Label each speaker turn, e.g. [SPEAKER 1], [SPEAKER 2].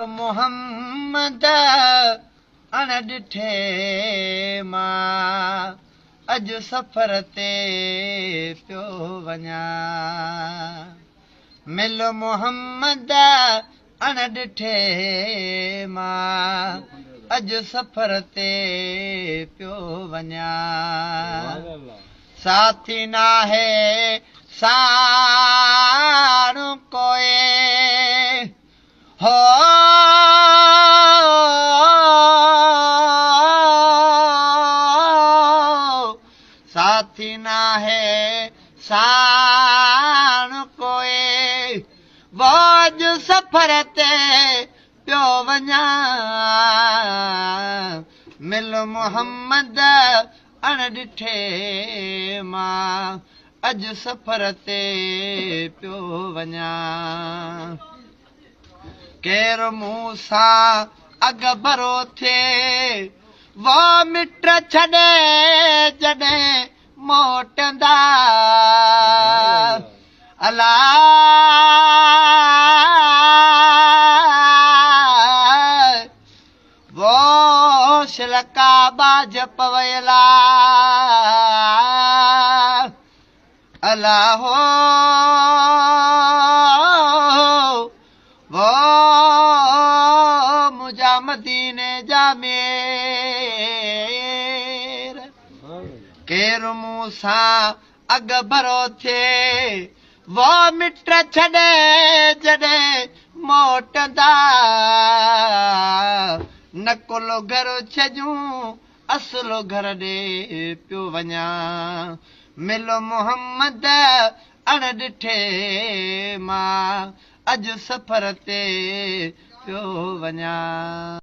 [SPEAKER 1] मोहम्मद अण ॾिठे मां अॼु सफ़र ते पियो वञां। मिलो मोहम्मद अण ॾिठे मां अॼु सफ़र ते पियो वञां। साथी नाहे साणु कोए हो साथी नाहे साणु कोए वो अॼु सफ़र ते पियो वञां। मिलो मोहम्मद अण ॾिठे मां अॼु सफ़र ते पियो वञां। केरु मूं सां अॻ भरो थिए वो मिट छॾे जॾहिं मोटंदा अला वो शिलका बाज पवयला अला हो वो मुझा मदीने जा मेर केरु मूं सां अॻ भरो थिए वो मिट छॾे जॾहिं मोटंदा न कुलो घर छॾियूं असलो घर ॾे पियो वञां। मिलो मोहम्मद अण ॾिठे मां अॼु सफ़र ते पियो वञां।